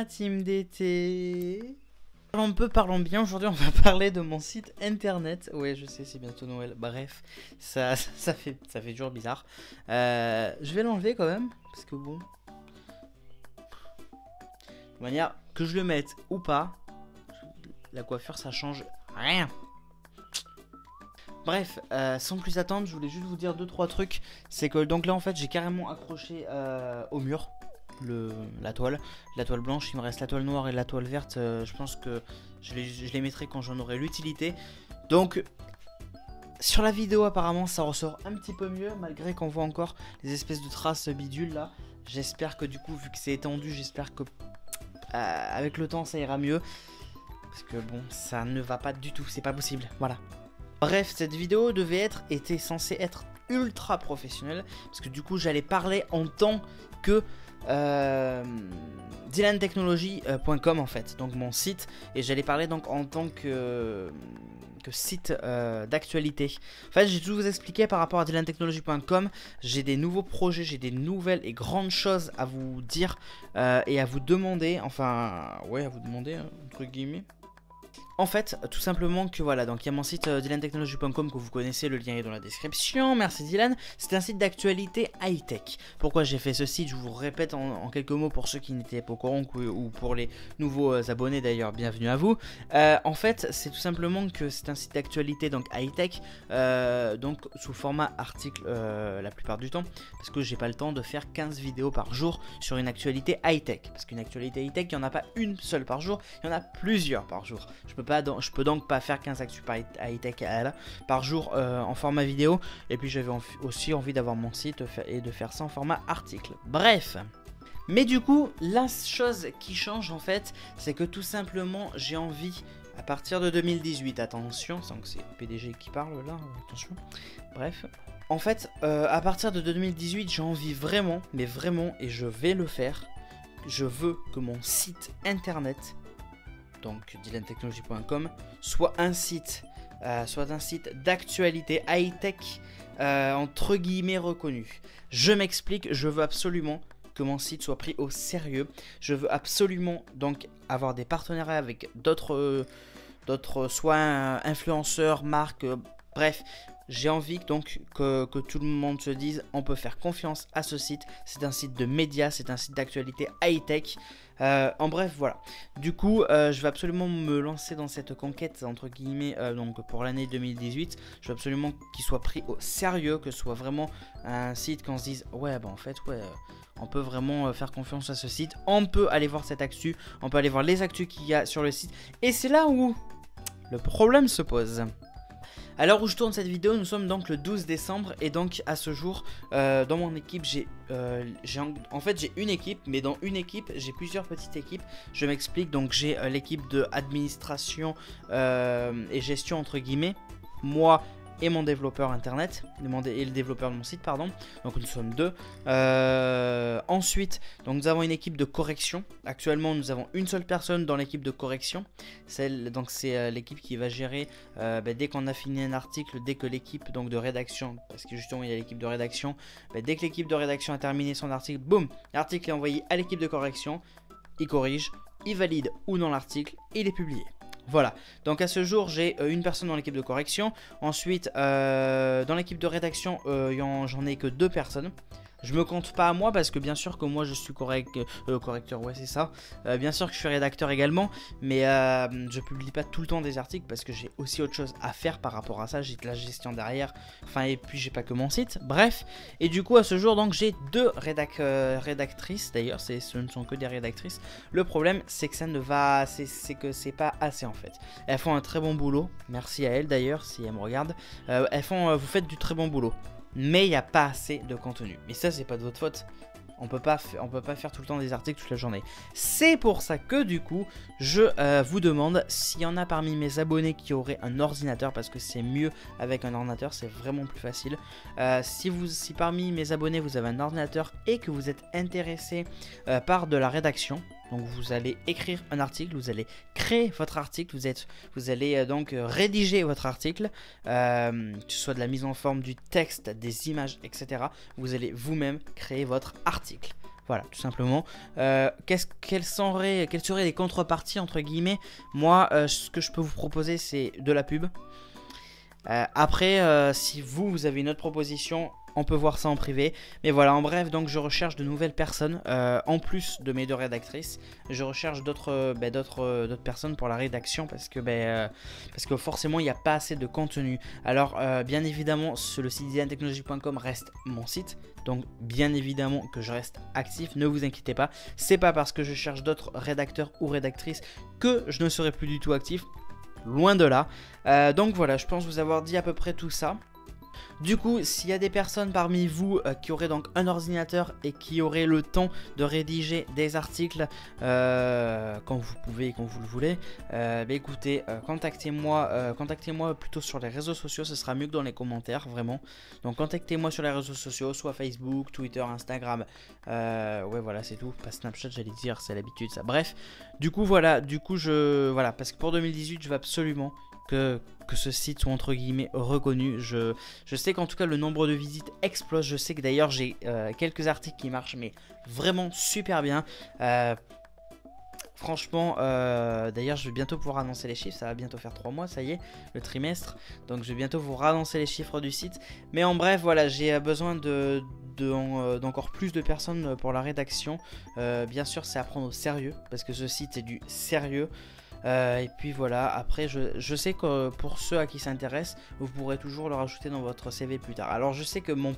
ma team d'été. Parlons bien, aujourd'hui on va parler de mon site internet. Ouais, je sais, c'est bientôt Noël. Bref, ça fait toujours bizarre. Je vais l'enlever quand même, parce que bon... De manière que je le mette ou pas, la coiffure ça change rien. Bref, sans plus attendre, je voulais juste vous dire 2-3 trucs. C'est que donc là en fait j'ai carrément accroché au mur la toile blanche. Il me reste la toile noire et la toile verte. Je pense que je les mettrai quand j'en aurai l'utilité. Donc sur la vidéo apparemment ça ressort un petit peu mieux, malgré qu'on voit encore les espèces de traces bidules là. J'espère que du coup, vu que c'est étendu, j'espère que avec le temps ça ira mieux. Parce que bon, ça ne va pas du tout, c'est pas possible, voilà. Bref, cette vidéo était censée être ultra professionnelle. Parce que du coup j'allais parler en tant que DylanTechnology.com en fait, donc mon site. Et j'allais parler donc en tant que site d'actualité. En fait, j'ai tout vous expliqué par rapport à DylanTechnology.com. J'ai des nouveaux projets, j'ai des nouvelles et grandes choses à vous dire et à vous demander. Enfin, ouais, à vous demander, entre guillemets. En fait, tout simplement que voilà, donc il y a mon site DylanTechnology.com que vous connaissez, le lien est dans la description, merci Dylan. C'est un site d'actualité high-tech. Pourquoi j'ai fait ce site? Je vous répète en quelques mots pour ceux qui n'étaient pas au courant ou pour les nouveaux abonnés d'ailleurs, bienvenue à vous. En fait, c'est tout simplement que c'est un site d'actualité donc high-tech, donc sous format article la plupart du temps, parce que j'ai pas le temps de faire 15 vidéos par jour sur une actualité high-tech. Parce qu'une actualité high-tech, il n'y en a pas une seule par jour, il y en a plusieurs par jour. Je peux donc pas faire 15 actus high-tech par jour en format vidéo. Et puis j'avais aussi envie d'avoir mon site et de faire ça en format article. Bref. Mais du coup, la chose qui change en fait, c'est que tout simplement j'ai envie, à partir de 2018, attention, sans que c'est le PDG qui parle là, attention. Bref. En fait, à partir de 2018, j'ai envie vraiment, mais vraiment, et je vais le faire. Je veux que mon site internet, donc DylanTechnology.com, soit un site d'actualité high-tech entre guillemets reconnu. Je m'explique, je veux absolument que mon site soit pris au sérieux. Je veux absolument donc avoir des partenariats avec d'autres soit influenceurs, marques, bref. J'ai envie donc que tout le monde se dise on peut faire confiance à ce site. C'est un site de médias, c'est un site d'actualité high-tech. En bref, voilà. Du coup, je vais absolument me lancer dans cette conquête, entre guillemets, donc pour l'année 2018. Je veux absolument qu'il soit pris au sérieux, que ce soit vraiment un site qu'on se dise ouais, bah en fait, ouais, on peut vraiment faire confiance à ce site. On peut aller voir cette actu, on peut aller voir les actus qu'il y a sur le site. Et c'est là où le problème se pose. À l'heure où je tourne cette vidéo, nous sommes donc le 12 décembre et donc à ce jour, dans mon équipe, j'ai une équipe, mais dans une équipe, j'ai plusieurs petites équipes. Je m'explique, donc j'ai l'équipe de administration et gestion entre guillemets, moi et mon développeur internet, et le développeur de mon site, pardon. Donc nous sommes deux. Ensuite, donc nous avons une équipe de correction. Actuellement, nous avons une seule personne dans l'équipe de correction. Donc c'est l'équipe qui va gérer dès qu'on a fini un article, dès que l'équipe donc de rédaction, parce que justement il y a l'équipe de rédaction, dès que l'équipe de rédaction a terminé son article, boum, l'article est envoyé à l'équipe de correction. Il corrige, il valide ou non l'article, il est publié. Voilà, donc à ce jour j'ai une personne dans l'équipe de correction. Ensuite dans l'équipe de rédaction j'en ai que 2 personnes. Je me compte pas à moi parce que bien sûr que moi je suis correcteur, ouais c'est ça. Bien sûr que je suis rédacteur également, mais je publie pas tout le temps des articles parce que j'ai aussi autre chose à faire par rapport à ça. J'ai de la gestion derrière, enfin et puis j'ai pas que mon site, bref. Et du coup à ce jour donc j'ai 2 rédactrices, d'ailleurs ce ne sont que des rédactrices. Le problème c'est que c'est que c'est pas assez en fait. Elles font un très bon boulot, merci à elles d'ailleurs si elles me regardent. Vous faites du très bon boulot. Mais il n'y a pas assez de contenu. Mais ça, c'est pas de votre faute. On peut pas faire tout le temps des articles toute la journée. C'est pour ça que du coup, je vous demande s'il y en a parmi mes abonnés qui auraient un ordinateur, parce que c'est mieux avec un ordinateur, c'est vraiment plus facile. Si parmi mes abonnés vous avez un ordinateur et que vous êtes intéressé par de la rédaction, donc vous allez écrire un article, vous allez créer votre article, vous allez donc rédiger votre article, que ce soit de la mise en forme du texte, des images, etc. Vous allez vous-même créer votre article. Voilà, tout simplement. Quelles seraient les contreparties entre guillemets? Moi, ce que je peux vous proposer, c'est de la pub. Après, si vous avez une autre proposition, on peut voir ça en privé. Mais voilà, en bref, donc je recherche de nouvelles personnes. En plus de mes deux rédactrices, je recherche d'autres personnes pour la rédaction. Parce que forcément, il n'y a pas assez de contenu. Alors, bien évidemment, le site designtechnologie.com reste mon site. Donc, bien évidemment que je reste actif. Ne vous inquiétez pas. C'est pas parce que je cherche d'autres rédacteurs ou rédactrices que je ne serai plus du tout actif. Loin de là. Donc voilà, je pense vous avoir dit à peu près tout ça. Du coup, s'il y a des personnes parmi vous qui auraient donc un ordinateur et qui auraient le temps de rédiger des articles quand vous pouvez et quand vous le voulez, écoutez, contactez-moi plutôt sur les réseaux sociaux, ce sera mieux que dans les commentaires, vraiment. Donc contactez-moi sur les réseaux sociaux, soit Facebook, Twitter, Instagram, ouais voilà c'est tout, pas Snapchat j'allais dire, c'est l'habitude ça. Bref, du coup voilà, parce que pour 2018 je veux absolument que ce site soit entre guillemets reconnu. Je sais qu'en tout cas le nombre de visites explose. Je sais que d'ailleurs j'ai quelques articles qui marchent mais vraiment super bien. Franchement, d'ailleurs je vais bientôt pouvoir annoncer les chiffres, ça va bientôt faire 3 mois, ça y est, le trimestre. Donc je vais bientôt vous annoncer les chiffres du site. Mais en bref, voilà, j'ai besoin d'encore plus de personnes pour la rédaction. Bien sûr, c'est à prendre au sérieux, parce que ce site est du sérieux. Et puis voilà, après je sais que pour ceux à qui ça intéresse, vous pourrez toujours le rajouter dans votre CV plus tard. Alors je sais que mon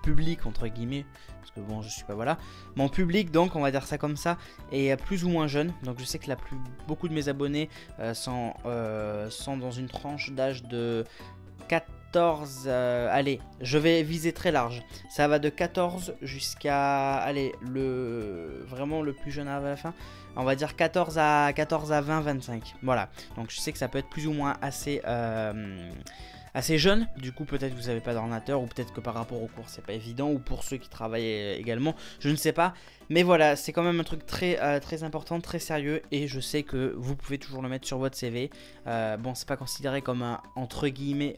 public entre guillemets, parce que bon je suis pas voilà, mon public donc on va dire ça comme ça, est plus ou moins jeune. Donc je sais que beaucoup de mes abonnés sont dans une tranche d'âge de 14, allez, je vais viser très large. Ça va de 14 jusqu'à, allez, vraiment le plus jeune à la fin. On va dire 14 à 20, 25. Voilà. Donc je sais que ça peut être plus ou moins assez jeune. Du coup peut-être que vous n'avez pas d'ordinateur, ou peut-être que par rapport aux cours c'est pas évident, ou pour ceux qui travaillent également, je ne sais pas. Mais voilà, c'est quand même un truc très important, très sérieux, et je sais que vous pouvez toujours le mettre sur votre CV. Bon, c'est pas considéré comme un entre guillemets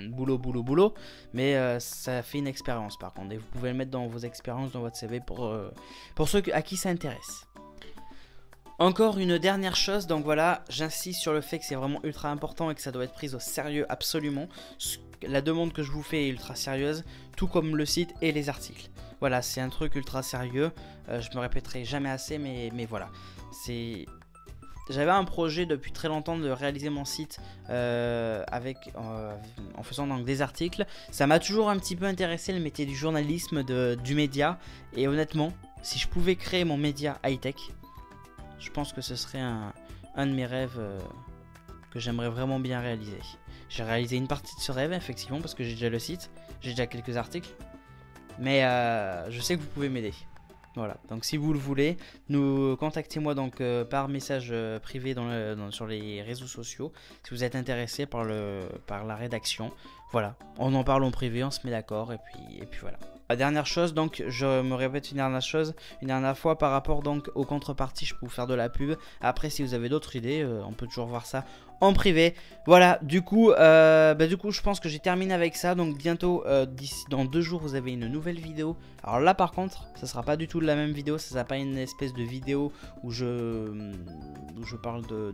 boulot, mais ça fait une expérience par contre, et vous pouvez le mettre dans vos expériences, dans votre CV pour ceux à qui ça intéresse. Encore une dernière chose, donc voilà, j'insiste sur le fait que c'est vraiment ultra important et que ça doit être pris au sérieux absolument. La demande que je vous fais est ultra sérieuse, tout comme le site et les articles. Voilà, c'est un truc ultra sérieux, je me répéterai jamais assez, mais voilà. J'avais un projet depuis très longtemps de réaliser mon site en faisant donc des articles. Ça m'a toujours un petit peu intéressé le métier du journalisme, du média, et honnêtement, si je pouvais créer mon média high-tech, je pense que ce serait un de mes rêves que j'aimerais vraiment bien réaliser. J'ai réalisé une partie de ce rêve, effectivement, parce que j'ai déjà le site, j'ai déjà quelques articles. Mais je sais que vous pouvez m'aider. Voilà, donc si vous le voulez, contactez-moi donc par message privé sur les réseaux sociaux, si vous êtes intéressé par la rédaction. Voilà, on en parle en privé, on se met d'accord, et puis voilà. La dernière chose, donc je me répète une dernière fois par rapport donc aux contreparties, je peux vous faire de la pub. Après, si vous avez d'autres idées, on peut toujours voir ça en privé. Voilà, du coup je pense que j'ai terminé avec ça. Donc bientôt, dans 2 jours, vous avez une nouvelle vidéo. Alors là par contre, ça sera pas du tout la même vidéo, ça sera pas une espèce de vidéo où je parle de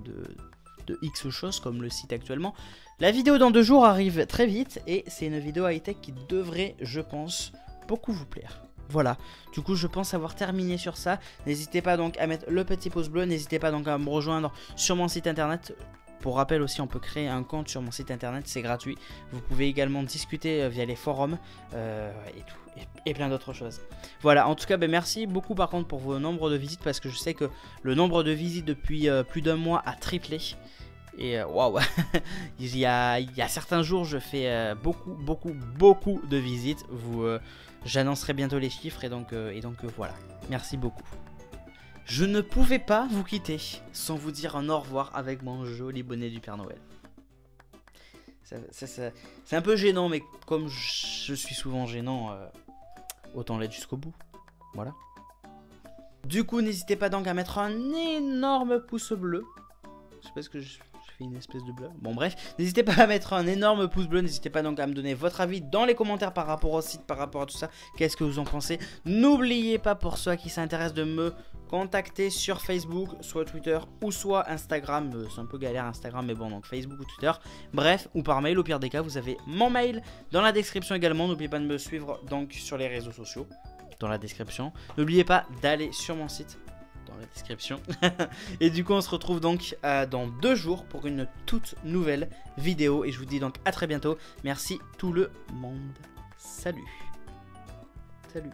X choses comme le site actuellement. La vidéo dans 2 jours arrive très vite, et c'est une vidéo high-tech qui devrait, je pense, beaucoup vous plaire. Voilà, du coup je pense avoir terminé sur ça. N'hésitez pas donc à mettre le petit pouce bleu, n'hésitez pas donc à me rejoindre sur mon site internet. Pour rappel aussi, on peut créer un compte sur mon site internet, c'est gratuit. Vous pouvez également discuter via les forums et plein d'autres choses. Voilà, en tout cas, merci beaucoup par contre pour vos nombres de visites, parce que je sais que le nombre de visites depuis plus d'1 mois a triplé. Et waouh, il y a certains jours je fais beaucoup de visites. J'annoncerai bientôt les chiffres, et donc voilà, merci beaucoup. Je ne pouvais pas vous quitter sans vous dire un au revoir avec mon joli bonnet du Père Noël. C'est un peu gênant, mais comme je suis souvent gênant, autant l'être jusqu'au bout. Voilà. Du coup, n'hésitez pas donc à mettre un énorme pouce bleu. Je sais pas ce que je fais fait une espèce de bleu. Bon bref, n'hésitez pas à mettre un énorme pouce bleu, n'hésitez pas donc à me donner votre avis dans les commentaires par rapport au site, par rapport à tout ça. Qu'est-ce que vous en pensez? N'oubliez pas, pour ceux qui s'intéressent, de me contacter sur Facebook, soit Twitter ou soit Instagram. C'est un peu galère Instagram, mais bon, donc Facebook ou Twitter. Bref, ou par mail, au pire des cas, vous avez mon mail dans la description également. N'oubliez pas de me suivre donc sur les réseaux sociaux dans la description. N'oubliez pas d'aller sur mon site dans la description. Et du coup, on se retrouve donc dans 2 jours pour une toute nouvelle vidéo. Et je vous dis donc à très bientôt. Merci tout le monde. Salut. Salut.